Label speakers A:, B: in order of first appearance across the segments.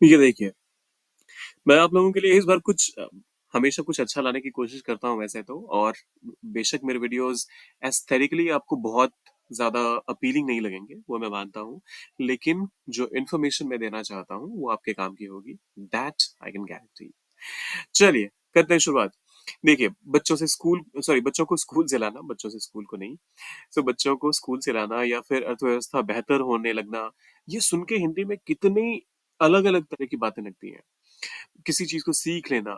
A: ये देखिए, मैं आप लोगों के लिए इस बार कुछ हमेशा कुछ अच्छा लाने की कोशिश करता हूँ वैसे तो। और बेशक मेरे वीडियोस एस्थेटिकली आपको बहुत ज़्यादा अपीलिंग नहीं लगेंगे, वो मैं मानता हूँ। लेकिन जो इन्फॉर्मेशन मैं देना चाहता हूँ, वो आपके काम की होगी। That I can guarantee. चलिए, करते हैं शुरुआत। देखिए, बच्चों को स्कूल से लाना, बच्चों से स्कूल को नहीं। बच्चों को स्कूल से लाना या फिर अर्थव्यवस्था बेहतर होने लगना, ये सुन के हिंदी में कितनी अलग-अलग तरह की बातें लगती हैं। किसी चीज को सीख लेना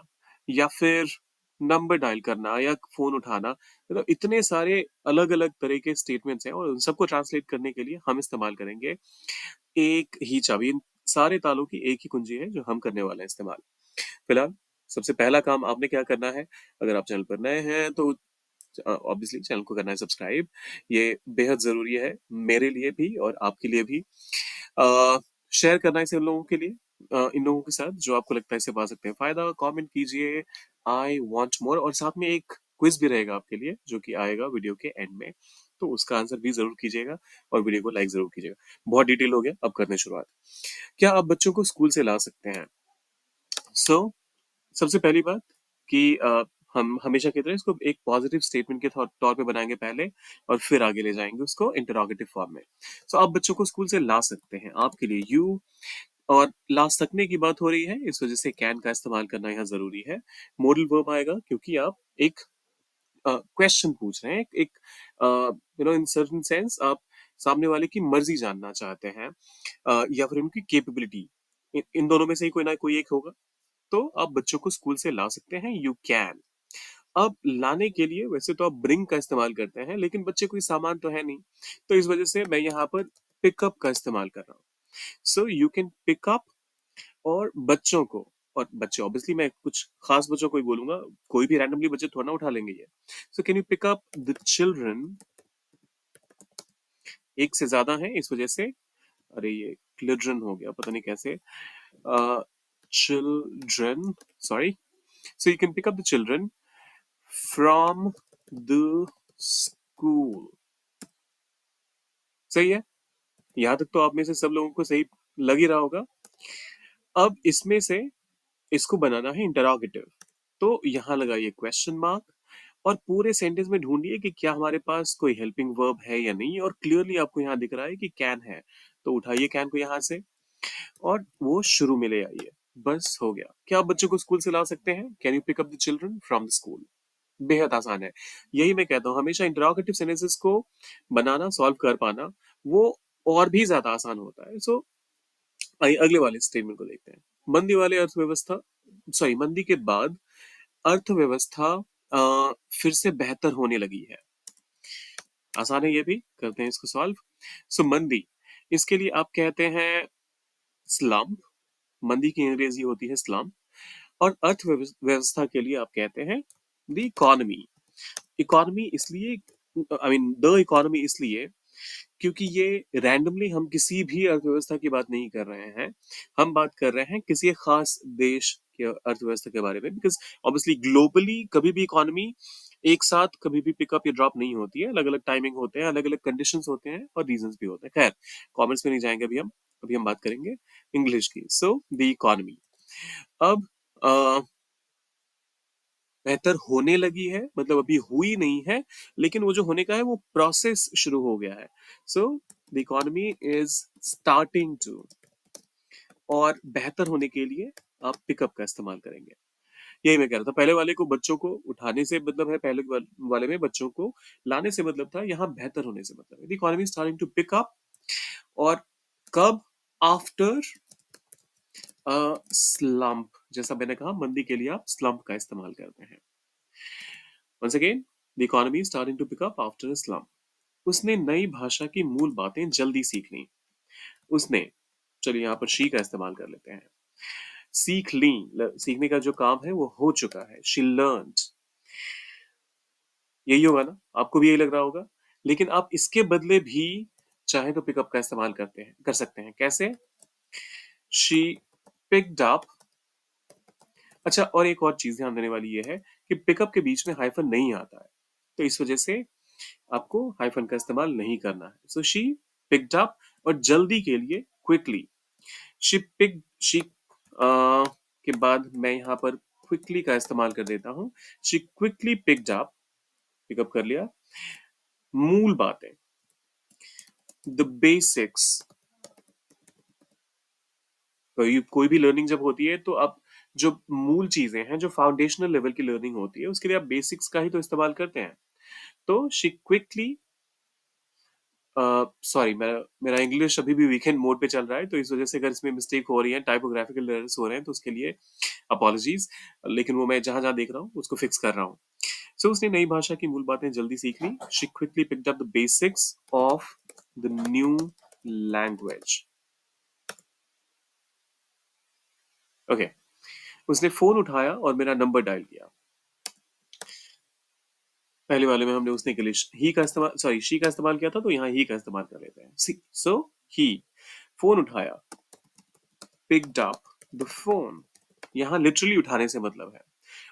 A: या फिर नंबर डायल करना या फोन उठाना, मतलब इतने सारे अलग अलग तरह के स्टेटमेंट्स हैं और उन सबको ट्रांसलेट करने के लिए हम इस्तेमाल करेंगे एक ही चाबी। इन सारे तालों की एक ही कुंजी है जो हम करने वाले हैं इस्तेमाल। फिलहाल सबसे पहला काम आपने क्या करना है, अगर आप चैनल पर नए हैं तो ऑब्वियसली चैनल को करना है सब्सक्राइब। ये बेहद जरूरी है, मेरे लिए भी और आपके लिए भी। शेयर करना है इसे उन लोगों के लिए, इन लोगों के साथ जो आपको लगता है इससे पा सकते हैं फायदा। कमेंट कीजिए आई वांट मोर, और साथ में एक क्विज भी रहेगा आपके लिए जो कि आएगा वीडियो के एंड में, तो उसका आंसर भी जरूर कीजिएगा और वीडियो को लाइक जरूर कीजिएगा। बहुत डिटेल हो गया, अब करने शुरुआत। क्या आप बच्चों को स्कूल से ला सकते हैं? सो सबसे पहली बात कि हम हमेशा की तरह इसको एक पॉजिटिव स्टेटमेंट के तौर पे बनाएंगे पहले, और फिर आगे ले जाएंगे उसको इंटरोगेटिव फॉर्म में। आप बच्चों को स्कूल से ला सकते हैं, आपके लिए यू। और ला सकने की बात हो रही है, इस वजह से कैन का इस्तेमाल करना यहाँ जरूरी है। मॉडल वर्ब आएगा क्योंकि आप एक क्वेश्चन पूछ रहे हैं, एक इन सर्टेन सेंस आप सामने वाले की मर्जी जानना चाहते हैं, या फिर उनकी कैपेबिलिटी। इन दोनों में से ही कोई ना कोई एक होगा। तो आप बच्चों को स्कूल से ला सकते हैं, यू कैन। अब लाने के लिए वैसे तो आप ब्रिंग का इस्तेमाल करते हैं, लेकिन बच्चे कोई सामान तो है नहीं, तो इस वजह से मैं यहाँ पर पिकअप का इस्तेमाल कर रहा हूँ। You can pick up. और बच्चों को, और बच्चे ऑब्वियसली मैं कुछ खास बच्चों को ही बोलूंगा, कोई भी रैंडमली बच्चे थोड़ा ना उठा लेंगे ये। Can you pick up the children? एक से ज्यादा है इस वजह से, अरे ये चिल्ड्रन हो गया, पता नहीं कैसे। Children, sorry. You can pick up the children from the school. सही है, यहां तक तो आप में से सब लोगों को सही लग ही रहा होगा। अब इसमें से इसको बनाना है इंटरोगेटिव, तो यहां लगाइए क्वेश्चन मार्क और पूरे सेंटेंस में ढूंढिए कि क्या हमारे पास कोई हेल्पिंग वर्ब है या नहीं। और क्लियरली आपको यहाँ दिख रहा है कि कैन है, तो उठाइए कैन को यहाँ से और वो शुरू में ले आइए। बस हो गया। क्या आप बच्चों को स्कूल से ला सकते हैं? Can you pick up the children from the school? बेहद आसान है। यही मैं कहता हूँ, हमेशा इंटरोगेटिव सेंटेंसेस को बनाना, सॉल्व कर पाना, वो और भी ज्यादा आसान होता है। आइए अगले वाले स्टेटमेंट को देखते हैं। मंदी वाले अर्थव्यवस्था, सॉरी, मंदी के बाद अर्थव्यवस्था फिर से बेहतर होने लगी है। आसान है, ये भी करते हैं इसको सॉल्व। मंदी, इसके लिए आप कहते हैं स्लम्प। मंदी की अंग्रेजी होती है स्लम्प। और अर्थव्यवस्था के लिए आप कहते हैं द इकोनॉमी। इकोनॉमी इसलिए, आई मीन द इकोनॉमी इसलिए क्योंकि ये रैंडमली हम किसी भी अर्थव्यवस्था की बात नहीं कर रहे हैं, हम बात कर रहे हैं किसी एक खास देश के अर्थव्यवस्था के बारे में। बिकॉज ऑब्वियसली ग्लोबली कभी भी इकोनॉमी एक साथ कभी भी पिकअप या ड्रॉप नहीं होती है, अलग अलग टाइमिंग होते हैं, अलग अलग कंडीशंस होते हैं और रीजंस भी होते हैं। खैर, कॉमेंट्स में नहीं जाएंगे अभी हम बात करेंगे इंग्लिश की। द इकोनॉमी अब बेहतर होने लगी है, मतलब अभी हुई नहीं है, लेकिन वो जो होने का है वो प्रोसेस शुरू हो गया है। The economy is starting to. और बेहतर होने के लिए आप पिकअप का इस्तेमाल करेंगे। यही मैं कह रहा था, पहले वाले को बच्चों को उठाने से मतलब है, पहले वाले में बच्चों को लाने से मतलब था, यहाँ बेहतर होने से मतलब है। The economy starting to pick up. और कब? After slump. जैसा मैंने कहा, मंदी के लिए आप स्लम्प का इस्तेमाल करते हैं। Once again, the economy is starting to pick up after a slump. उसने नई भाषा की मूल बातें जल्दी सीख ली। उसने, चलिए यहाँ पर शी का इस्तेमाल कर लेते हैं। सीख ली, सीखने का जो काम है वो हो चुका है। She learned. यही होगा ना, आपको भी यही लग रहा होगा। लेकिन आप इसके बदले भी चाहे तो पिकअप का इस्तेमाल कर सकते हैं। कैसे? She picked up. अच्छा, और एक और चीज ध्यान देने वाली ये है कि पिकअप के बीच में हाइफन नहीं आता है, तो इस वजह से आपको हाइफन का इस्तेमाल नहीं करना है। She picked up. और जल्दी के लिए क्विकली, शी पिक शी के बाद मैं यहाँ पर क्विकली का इस्तेमाल कर देता हूँ। शी क्विकली पिकअप कर लिया। मूल बातें, द बेसिक्स। कोई भी लर्निंग जब होती है तो आप जो मूल चीजें हैं, जो फाउंडेशनल लेवल की लर्निंग होती है, उसके लिए आप बेसिक्स का ही तो इस्तेमाल करते हैं। तो शी क्विकली, सॉरी, मेरा इंग्लिश अभी भी वीकेंड मोड पे चल रहा है, तो इस वजह से अगर इसमें मिस्टेक हो रही है, टाइपोग्राफिकल एरर्स हो रहे हैं, तो उसके लिए अपॉलॉजीज। लेकिन वो मैं जहां जहां देख रहा हूँ उसको फिक्स कर रहा हूँ। सो उसने नई भाषा की मूल बातें जल्दी सीख ली। She quickly picked up the basics of the new language. Okay. उसने फोन उठाया और मेरा नंबर डायल किया। पहले वाले में हमने उसने के लिए ही का इस्तेमाल, सॉरी, शी का इस्तेमाल किया था, तो यहाँ ही का इस्तेमाल कर लेते हैं। सो ही फोन उठाया, पिक्ड अप द फोन, यहाँ लिटरली उठाने से मतलब है,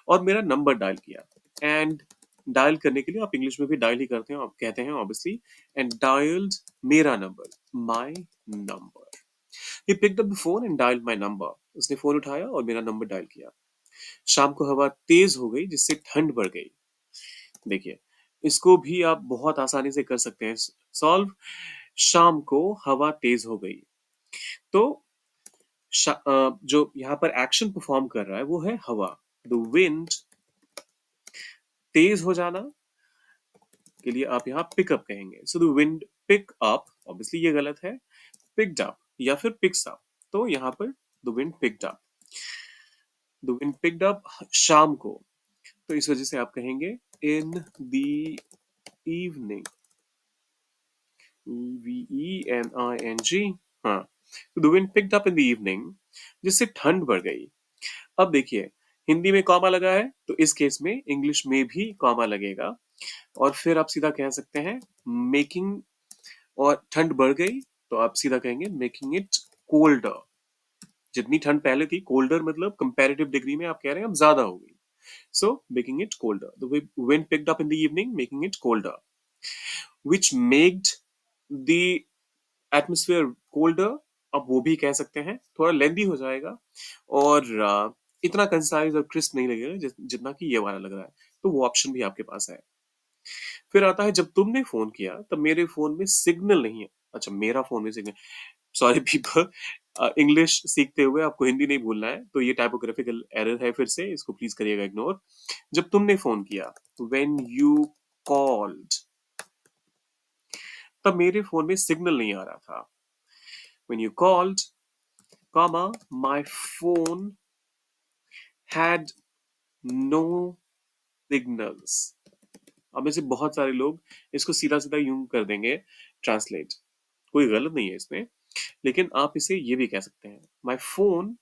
A: और मेरा नंबर डायल किया। एंड डायल करने के लिए आप इंग्लिश में भी डायल ही करते हैं, आप कहते हैं ऑब्वियसली। एंड डायल्ड मेरा number, my number. He picked up the phone and dialled my number. उसने फोन उठाया और मेरा नंबर डायल किया। शाम को हवा तेज हो गई, जिससे ठंड बढ़ गई। देखिए, इसको भी आप बहुत आसानी से कर सकते हैं सॉल्व। शाम को हवा तेज हो गई, तो जो यहाँ पर एक्शन परफॉर्म कर रहा है वो है हवा। द विंड, तेज हो जाना के लिए आप यहाँ पिकअप कहेंगे। So the wind pick up, obviously ये गलत है, पिक्ड अप या फिर पिक्स अप। तो यहाँ पर the wind picked up, the wind picked up शाम को, तो इस वजह से आप कहेंगे इन द इवनिंग, VENING। हाँ, the wind picked up in the evening, जिससे ठंड बढ़ गई। अब देखिए, हिंदी में कॉमा लगा है, तो इस केस में इंग्लिश में भी कॉमा लगेगा, और फिर आप सीधा कह सकते हैं मेकिंग, और ठंड बढ़ गई तो आप सीधा कहेंगे मेकिंग इट कोल्डर। जितनी ठंड पहले थी, कोल्डर मतलब कंपैरेटिव डिग्री में आप कह रहे हैं अब ज्यादा हो गई। So making it colder, the wind picked up in the evening, making it colder, which maked the atmosphere colder. अब वो भी कह सकते हैं, थोड़ा लेंदी हो जाएगा, और इतना कंसाइज और क्रिस्प नहीं लगेगा जितना कि ये वाला लग रहा है। तो वो ऑप्शन भी आपके पास है। फिर आता है, जब तुमने फोन किया तब मेरे फोन में सिग्नल नहीं है। अच्छा, मेरा फोन में सिग्नल, सॉरी पीपल, इंग्लिश सीखते हुए आपको हिंदी नहीं भूलना है, तो ये टाइपोग्राफिकल एरर है, फिर से इसको प्लीज करिएगा इग्नोर। जब तुमने फोन किया, व्हेन यू कॉल्ड, तब मेरे फोन में सिग्नल नहीं आ रहा था। When you called, comma, my phone had no signals. अब में से बहुत सारे लोग इसको सीधा सीधा यूं कर देंगे ट्रांसलेट, कोई गलत नहीं है इसमें, लेकिन आप इसे ये भी कह सकते हैं, माय फोन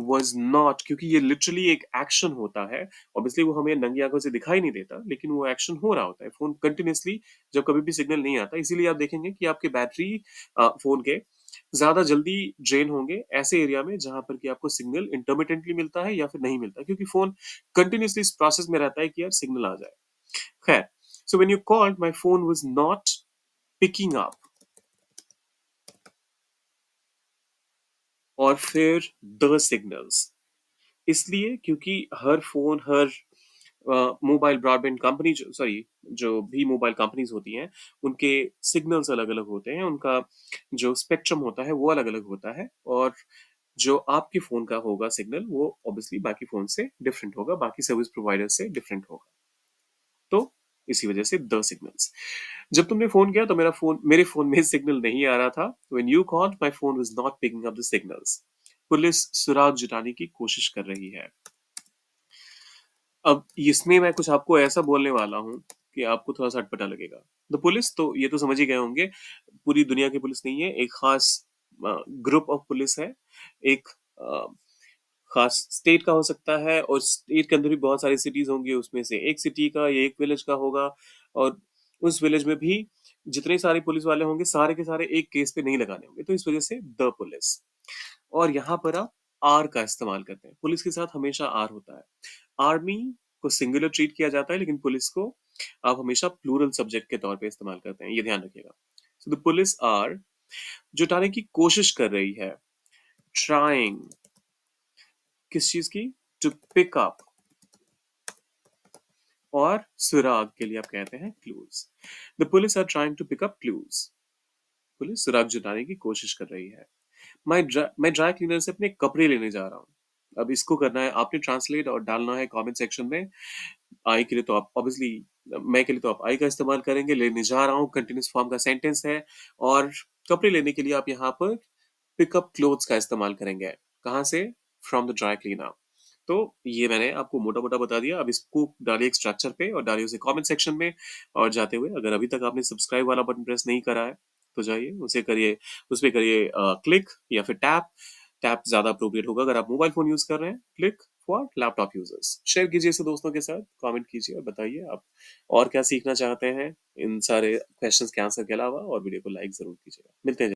A: was not, क्योंकि ये लिटरली एक एक्शन होता है। ऑब्वियसली वो हमें नंगी आंखों से दिखाई नहीं देता, लेकिन वो एक्शन हो रहा होता है फोन कंटिन्यूअसली, जब कभी भी सिग्नल नहीं आता। इसीलिए आप देखेंगे कि आपके बैटरी फोन के ज्यादा जल्दी ड्रेन होंगे ऐसे एरिया में जहां पर कि आपको सिग्नल इंटरमिटेंटली मिलता है या फिर नहीं मिलता, क्योंकि फोन कंटिन्यूअसली इस प्रोसेस में रहता है कि यार सिग्नल आ जाए। खैर, so when you called my phone was not picking up, और फिर द सिग्नल्स, इसलिए क्योंकि हर फोन, हर मोबाइल ब्रॉडबैंड कंपनी, जो सॉरी, जो भी मोबाइल कंपनीज होती हैं, उनके सिग्नल्स अलग अलग होते हैं, उनका जो स्पेक्ट्रम होता है वो अलग अलग होता है, और जो आपके फोन का होगा सिग्नल वो ऑब्वियसली बाकी फोन से डिफरेंट होगा, बाकी सर्विस प्रोवाइडर से डिफरेंट होगा। तो इसी वजह से द सिग्नल्स। जब तुमने फोन किया तो मेरे फोन में सिग्नल नहीं आ रहा था। When you called my phone was not picking up the signals. Police सुराग जुटाने की कोशिश कर रही है। अब इसमें मैं कुछ आपको ऐसा बोलने वाला हूँ कि आपको थोड़ा सा अटपटा लगेगा। द पुलिस, तो ये तो समझ ही गए होंगे, पूरी दुनिया की पुलिस नहीं है, एक खास ग्रुप ऑफ पुलिस है। एक अ, खास स्टेट का हो सकता है, और स्टेट के अंदर भी बहुत सारी सिटीज होंगी, उसमें से एक सिटी का या एक विलेज का होगा, और उस विलेज में भी जितने सारे पुलिस वाले होंगे सारे के सारे एक केस पे नहीं लगाने होंगे, तो इस वजह से द पुलिस। और यहाँ पर आप आर का इस्तेमाल करते हैं, पुलिस के साथ हमेशा आर होता है। आर्मी को सिंगुलर ट्रीट किया जाता है, लेकिन पुलिस को आप हमेशा प्लूरल सब्जेक्ट के तौर पे इस्तेमाल करते हैं, ये ध्यान रखिएगा। सो द पुलिस आर जुटाने की कोशिश कर रही है, ट्राइंग किस चीज की? टू पिक अप, और सुराग के लिए आप कहते हैं clues. The police are trying to pick up clues. Police सुराग जुटाने की कोशिश कर रही है। मैं ड्राई क्लीनर से अपने कपड़े लेने जा रहा हूँ। अब इसको करना है आपने ट्रांसलेट और डालना है कमेंट सेक्शन में। आई के लिए तो आप ऑब्वियसली, मैं के लिए तो आप आई का इस्तेमाल करेंगे। लेने जा रहा हूँ कंटिन्यूस फॉर्म का सेंटेंस है, और कपड़े लेने के लिए आप यहाँ पर पिकअप क्लोथ्स का इस्तेमाल करेंगे। कहाँ से? From the dry cleaner. तो ये मैंने आपको मोटा मोटा बता दिया। अब इसको डालिए एक स्ट्रक्चर पे और डालिए उसे कमेंट सेक्शन में। और जाते हुए, अगर अभी तक आपने सब्सक्राइब वाला बटन प्रेस नहीं करा है तो जाइए उसे करिए, उस पे करिए क्लिक या फिर टैप। टैप ज्यादा अप्रोप्रिएट होगा अगर आप मोबाइल फोन यूज कर रहे हैं। Click for laptop users. Share कीजिए इसे दोस्तों के साथ, कमेंट कीजिए और बताइए आप और क्या सीखना चाहते हैं इन सारे क्वेश्चंस के आंसर के अलावा। और वीडियो को लाइक जरूर कीजिएगा। मिलते हैं।